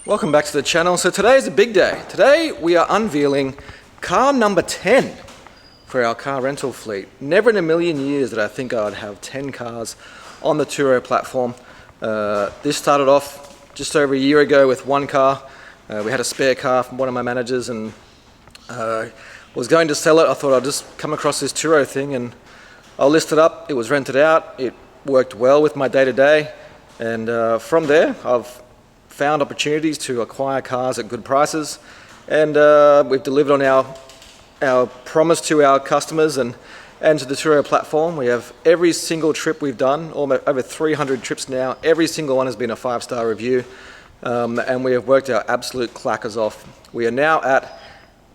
Welcome back to the channel. So today is a big day. Today we are unveiling car number 10 for our car rental fleet. Never in a million years did I think I would have 10 cars on the Turo platform. This started off just over a year ago with one car. We had a spare car from one of my managers and was going to sell it. I thought I'd just come across this Turo thing and I'll list it up. It was rented out. It worked well with my day-to-day, and from there I've found opportunities to acquire cars at good prices, and we've delivered on our promise to our customers and to the Turo platform. We have every single trip we've done, almost over 300 trips now, every single one has been a 5-star review, and we have worked our absolute clackers off. We are now at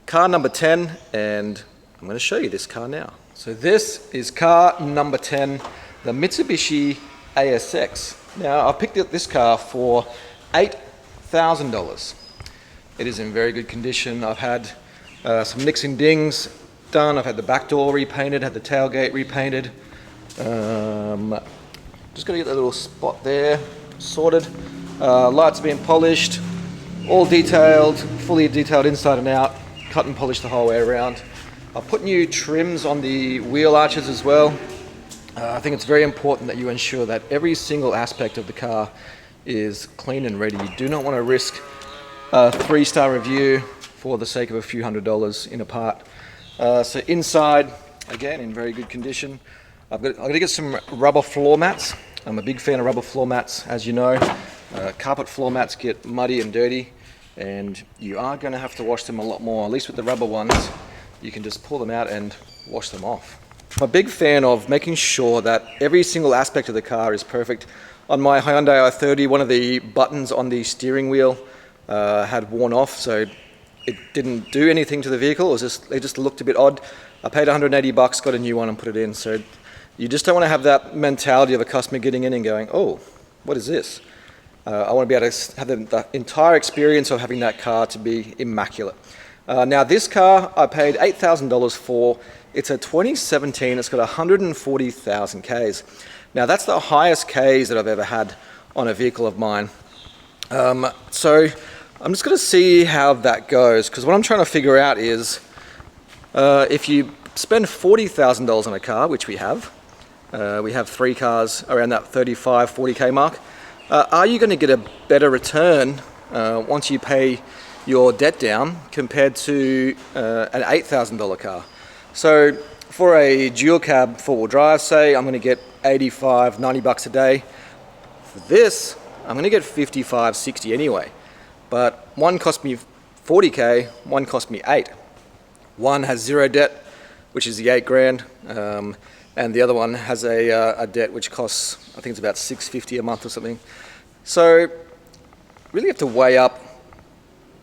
car number 10, and I'm going to show you this car now. So this is car number 10, the Mitsubishi ASX. Now I picked up this car for $8,000. It is in very good condition. I've had some nicks and dings done. I've had the back door repainted, had the tailgate repainted. Just got to get that little spot there sorted. Lights are being polished, all detailed, fully detailed inside and out, cut and polished the whole way around. I've put new trims on the wheel arches as well. I think it's very important that you ensure that every single aspect of the car is clean and ready. You do not want to risk a 3-star review for the sake of a few $100s in a part. So inside, again, in very good condition. I'm going to get some rubber floor mats. I'm a big fan of rubber floor mats, as you know. Carpet floor mats get muddy and dirty, and you are going to have to wash them a lot more. At least with the rubber ones, you can just pull them out and wash them off. I'm a big fan of making sure that every single aspect of the car is perfect. On my Hyundai i30, one of the buttons on the steering wheel had worn off, so it didn't do anything to the vehicle. It just looked a bit odd. I paid 180 bucks, got a new one and put it in. So you just don't want to have that mentality of a customer getting in and going, oh, what is this? I want to be able to have the entire experience of having that car to be immaculate. Now this car I paid $8,000 for. It's a 2017, it's got 140,000 Ks. Now that's the highest Ks that I've ever had on a vehicle of mine. So I'm just going to see how that goes, because what I'm trying to figure out is if you spend $40,000 on a car, which we have 3 cars around that 35, 40K mark, are you going to get a better return once you pay your debt down compared to an $8,000 car? So for a dual cab 4-wheel drive, say, I'm going to get 85, 90 bucks a day. For this, I'm going to get 55, 60 anyway. But one cost me 40K, one cost me 8. One has 0 debt, which is the 8 grand, and the other one has a debt which costs, I think it's about $650 a month or something. So really have to weigh up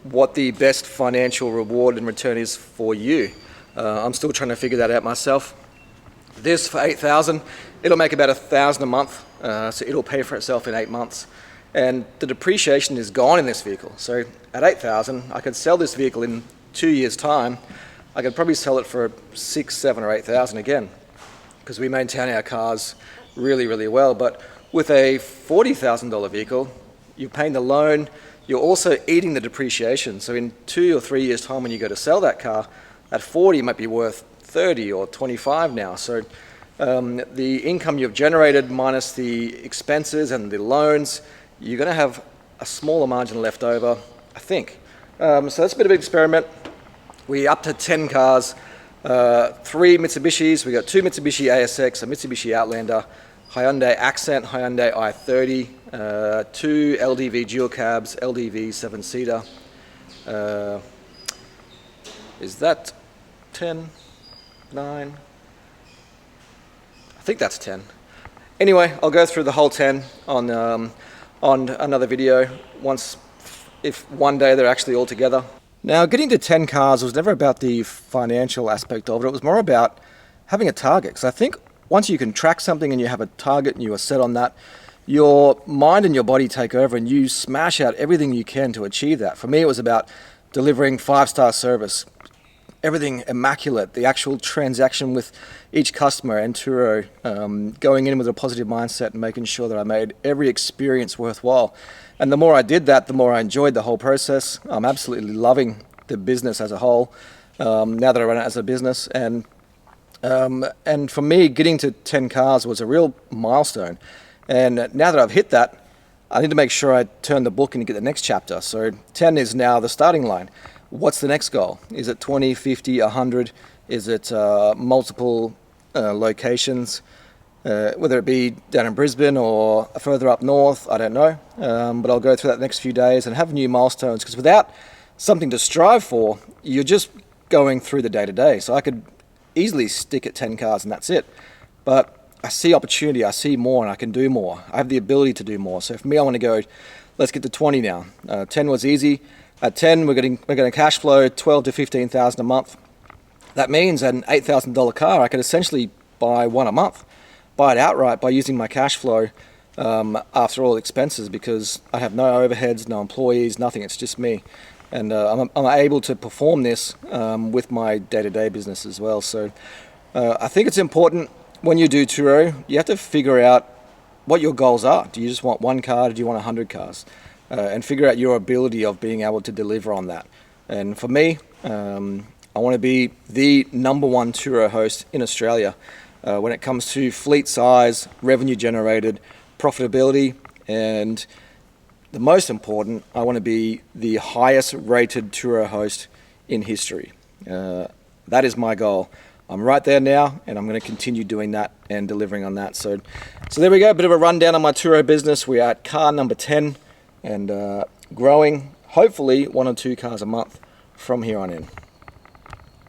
what the best financial reward and return is for you. I'm still trying to figure that out myself. This for $8,000, it'll make about $1,000 a month, so it'll pay for itself in 8 months. And the depreciation is gone in this vehicle. So at $8,000, I could sell this vehicle in 2 years' time. I could probably sell it for $6,000, $7,000 or $8,000 again, because we maintain our cars really, really well. But with a $40,000 vehicle, you're paying the loan, you're also eating the depreciation. So in 2 or 3 years' time, when you go to sell that car, at 40 it might be worth 30 or 25 now. So the income you've generated minus the expenses and the loans, you're going to have a smaller margin left over, I think. So that's a bit of an experiment. We're up to 10 cars, 3 Mitsubishis. We got 2 Mitsubishi ASX, a Mitsubishi Outlander, Hyundai Accent, Hyundai i30, 2 LDV dual cabs, LDV 7-seater. Is that 10, 9? I think that's 10. Anyway, I'll go through the whole 10 on another video if one day they're actually all together. Now, getting to 10 cars was never about the financial aspect of it. It was more about having a target. Because I think once you can track something and you have a target and you are set on that, your mind and your body take over and you smash out everything you can to achieve that. For me, it was about delivering 5-star service. everything immaculate. The actual transaction with each customer and Turo, going in with a positive mindset and making sure that I made every experience worthwhile. And the more I did that, the more I enjoyed the whole process. I'm absolutely loving the business as a whole, now that I run it as a business. And for me, getting to 10 cars was a real milestone. And now that I've hit that, I need to make sure I turn the book and get the next chapter. So 10 is now the starting line. What's the next goal? Is it 20, 50, 100? Is it multiple locations? Whether it be down in Brisbane or further up north, I don't know. But I'll go through that next few days and have new milestones, because without something to strive for, you're just going through the day-to-day. So I could easily stick at 10 cars and that's it. But I see opportunity, I see more, and I can do more. I have the ability to do more. So for me, I want to go, let's get to 20 now. 10 was easy. At 10, we're going to cash flow 12 to 15,000 a month. That means an $8,000 car, I could essentially buy one a month, buy it outright by using my cash flow after all expenses, because I have no overheads, no employees, nothing. It's just me. And I'm able to perform this with my day-to-day business as well. So I think it's important when you do Turo, you have to figure out what your goals are. Do you just want one car? Do you want 100 cars? And figure out your ability of being able to deliver on that. And for me, I want to be the #1 Turo host in Australia when it comes to fleet size, revenue generated, profitability, and the most important, I want to be the highest rated Turo host in history. That is my goal. I'm right there now, and I'm going to continue doing that and delivering on that. So there we go, a bit of a rundown on my Turo business. We're at car number 10 and growing, hopefully 1 or 2 cars a month from here on in.